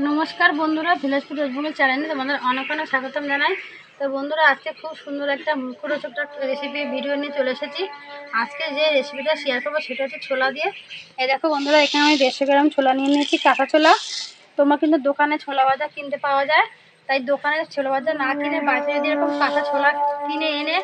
নমস্কার বন্ধুরা, village food ফেসবুকের চ্যানেলে তোমাদের অনেক অনেক স্বাগতম জানাই। তো বন্ধুরা, আজকে খুব সুন্দর একটা মুখরোচক রেসিপি ভিডিও নিয়ে চলে এসেছি। আজকে যে রেসিপিটা শেয়ার করবো সেটা হচ্ছে ছোলা দিয়ে। এই দেখো বন্ধুরা, এখানে আমি 150 গ্রাম ছোলা নিয়ে নিয়েছি, কাঁচা ছোলা। তোমরা কিন্তু দোকানে ছোলা ভাজা কিনতে পাওয়া যায়, তাই দোকানে ছোলা ভাজা না কিনে বাড়িতে যদি এরকম কাঁচা ছোলা কিনে এনে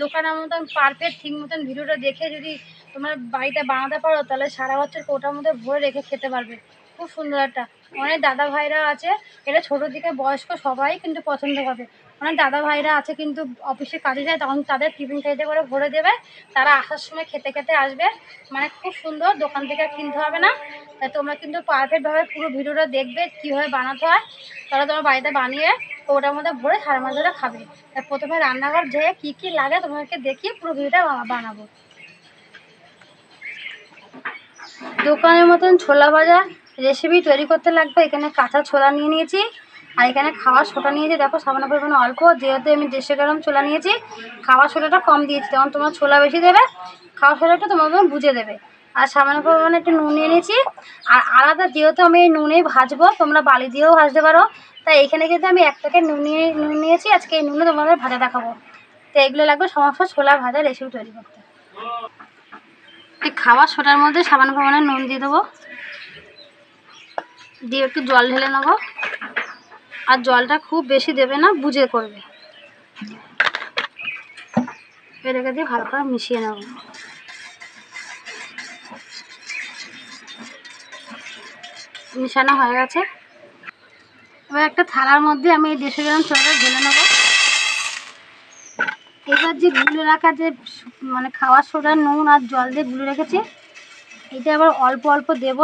দোকানের মতন পারফেক্ট ঠিক মতন ভিডিওটা দেখে যদি তোমার বাড়িতে বানাতে পারো, তাহলে সারা বছর কোটার মধ্যে ভরে রেখে খেতে পারবে। খুব সুন্দর একটা, অনেক দাদা ভাইরা আছে, এটা ছোটো থেকে বয়স্ক সবাই কিন্তু পছন্দ হবে। অনেক দাদা ভাইরা আছে কিন্তু অফিসে কাজে যায়, তখন তাদের টিফিন খাইতে করে ভরে দেবে, তারা আসার সময় খেতে খেতে আসবে। মানে খুব সুন্দর, দোকান থেকে কিনতে হবে না। তাই তোমরা কিন্তু পারফেক্টভাবে পুরো ভিডিওটা দেখবে কীভাবে বানাতে হয়, তাহলে তোমার বাড়িতে বানিয়ে ওটার মধ্যে ভরে সারা মাস ধরে খাবে। তাই প্রথমে রান্নাঘর যেয়ে কী কী লাগে তোমাকে দেখিয়ে পুরো ভিডিওটা বানাবো। দোকানের মতন ছোলা ভাজা রেসিপি তৈরি করতে লাগবে। এখানে কাঁচা ছোলা নিয়ে নিয়েছি, আর এখানে খাওয়ার সোডা নিয়েছি। দেখো সামান্য পরিমাণে অল্প, যেহেতু আমি 150 গ্রাম ছোলা নিয়েছি, খাওয়ার সোডাটা কম দিয়েছি। তখন তোমার ছোলা বেশি দেবে, খাওয়ার সোডাটা তোমার বুঝে দেবে। আর সামান্য পরিমাণে একটু নুন নিয়ে নিয়েছি। আর আলাদা, যেহেতু আমি এই নুনেই ভাজবো, তোমরা বালি দিয়েও ভাজতে পারো, তাই এখানে কিন্তু আমি 1 প্যাকেট নুন নিয়েছি। আজকে এই নুনে তোমাদের ভাজা দেখাবো। তো এগুলো লাগবে সমস্ত ছোলা ভাজা রেসিপি তৈরি করতে। খাওয়ার সোডার মধ্যে সামান্য পরিমাণে নুন দিয়ে দেবো, দিয়ে একটু জল ঢেলে নেবো। আর জলটা খুব বেশি দেবে না, বুঝে করবে। এটাকে দিয়ে ভালো করে মিশিয়ে নেব। মিশানো হয়ে গেছে। এবার একটা থালার মধ্যে আমি এই 150 গ্রাম ছোলাটা ঢেলে নেব। এবার যে গুলে রাখা যে মানে খাওয়ার সোডা, নুন আর জল দিয়ে গুলে রেখেছি, এটা আবার অল্প অল্প দেব।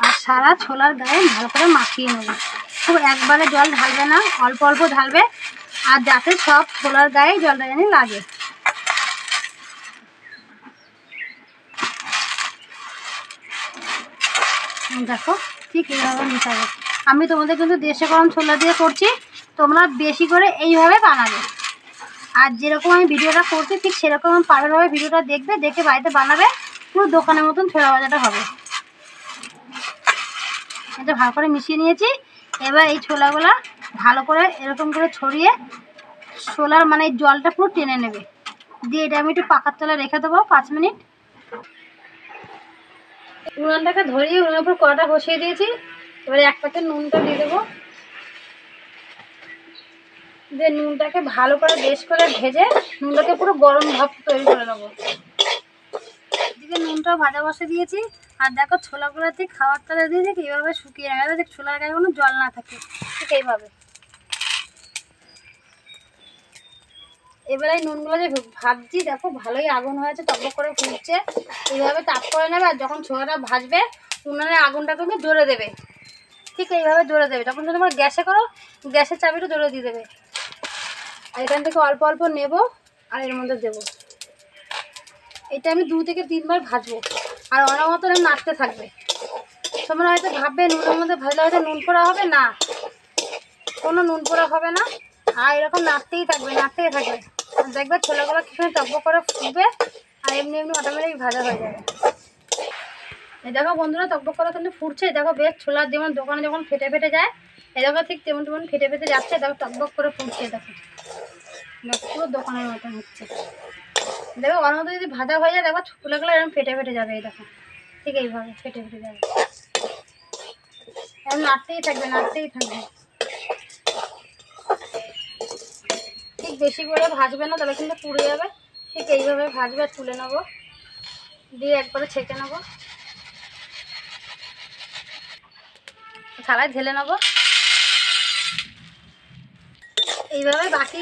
আর সারা ছোলার গায়ে ভালো করে মাখিয়ে নেব। খুব একবারে জল ঢালবে না, অল্প অল্প ঢালবে, আর যাতে সব ছোলার গায়ে জলটা জানি লাগে। দেখো ঠিক এইভাবে মিশাবে। আমি তোমাদের কিন্তু 150 গ্রাম ছোলা দিয়ে করছি, তোমরা বেশি করে এইভাবে বানাবে। আর যেরকম আমি ভিডিওটা করছি ঠিক সেরকম পারফেক্টভাবে ভিডিওটা দেখবে, দেখে বাড়িতে বানাবে, পুরো দোকানের মতন ছোলা ভাজাটা হবে। এটা ভালো করে মিশিয়ে নিয়েছি। এবার এই ছোলাগুলা ভালো করে এরকম করে ছড়িয়ে ছোলার মানে জলটা পুরো টেনে নেবে। দিয়ে এটা আমি একটু পাকার তলায় রেখে দেবো 5 মিনিট। উনানটাকে ধরিয়ে উনানের উপর কড়াটা বসিয়ে দিয়েছি। এবারে 1 প্যাকেট নুনটা দিয়ে দেবো, দিয়ে নুনটাকে ভালো করে বেশ করে ভেজে নুনটাকে পুরো গরম ভাব তৈরি করে নেবো। এদিকে নুনটাও ভাজা বসে দিয়েছি। আর দেখো ছোলাগুলোতে খাওয়ার তলা দিয়ে দেখি এইভাবে শুকিয়ে নেবে, যে ছোলার গায়ে কোনো জল না থাকে, ঠিক এইভাবে। এবারে এই নুনগুলো যে ভাজছি, দেখো ভালোই আগুন হয়েছে, টকবক করে ফুটছে। এইভাবে তাপ করে নেবে, আর যখন ছোলাটা ভাজবে উনানের আগুনটা কিন্তু জোরে দেবে, ঠিক এইভাবে জোরে দেবে। যখন যদি তোমার গ্যাসে করো, গ্যাসের চাবিটা জোরে দিয়ে দেবে। আর এখান থেকে অল্প অল্প নেব আর এর মধ্যে দেবো। এটা আমি 2 থেকে 3 বার ভাজবো, আর অনবরত নাড়তে থাকবে। তোমরা হয়তো ভাববে নুনের মধ্যে ভাজলে হয়তো নুন পোড়া হবে, না, কোনো নুন পোড়া হবে না। আর এরকম নাড়তেই থাকবে, নাড়তেই থাকবে, দেখবে ছোলাগুলো কিছু টকবক করে ফুটবে, আর এমনি এমনি অটোমেটিক ভাজা হয়ে যাবে। এই দেখো বন্ধুরা, টকবক করে কিন্তু ফুটছে। দেখো বেশ ছোলার যেমন দোকানে যখন ফেটে ফেটে যায়, এই দেখো ঠিক তেমন তেমন ফেটে ফেটে যাচ্ছে। দেখো টকবক করে ফুটছে, দেখো পুরো দোকানের মতন হচ্ছে। দেখো অনবরত যদি ভাজা হয়ে যায়, দেখো ছোলাগুলো এরকম ফেটে ফেটে যাবে। এই দেখো ঠিক এইভাবে ফেটে ফেটে যাবে, এখন নাড়তেই থাকবে, নাড়তেই থাকবে। ঠিক বেশি করে ভাজবে না, তাহলে কিন্তু পুড়ে যাবে। ঠিক এইভাবে ভাজবে, আর তুলে নেবো, দিয়ে একবারে ছেঁকে নেবো, থালায় ঢেলে নেবো। এইভাবে বাকি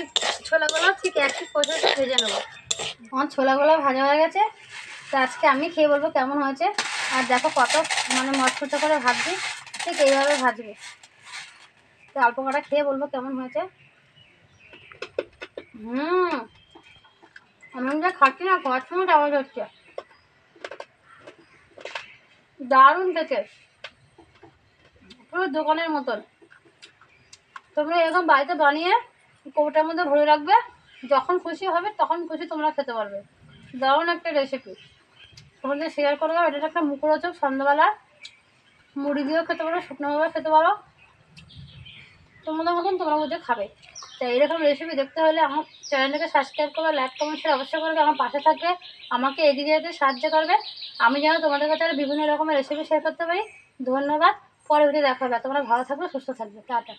ছোলাগুলো ঠিক একই পদ্ধতিতে ভেজে নেবো। আমার ছোলাগুলো ভাজা হয়ে গেছে, তো আজকে আমি খেয়ে বলবো কেমন হয়েছে। আর দেখো কত মানে মচমচে করে ভাজছি, ঠিক এইভাবে ভাজবে। তো অল্প কটা খেয়ে বলবো কেমন হয়েছে। আমি যা খাচ্ছি না, খাওয়ার সময় আওয়াজ হচ্ছে, দারুণ খেতে, পুরো দোকানের মতন। তোমরা এরকম বাড়িতে বানিয়ে কৌটার মধ্যে ভরে রাখবে, যখন খুশি হবে তখন খুশি তোমরা খেতে পারবে। দারুণ একটা রেসিপি, তোমাদের শেয়ার করে দাও। এটা একটা মুখরোচক সন্ধ্যাবেলা মুড়ি দিয়েও খেতে পারো, শুকনোভাবে খেতে পারো, তোমাদের মতন তোমরা বুঝে খাবে। তাই এরকম রেসিপি দেখতে হলে আমার চ্যানেলটাকে সাবস্ক্রাইব করবে, লাইক কমেন্ট শেয়ার অবশ্যই করবে, আমার পাশে থাকবে, আমাকে এগিয়ে যেতে সাহায্য করবে। আমি যেন তোমাদের কাছে আরও বিভিন্ন রকমের রেসিপি শেয়ার করতে পারি। ধন্যবাদ। পরে ভিডিও দেখা হবে। তোমরা ভালো থাকবে, সুস্থ থাকবে। টাটা।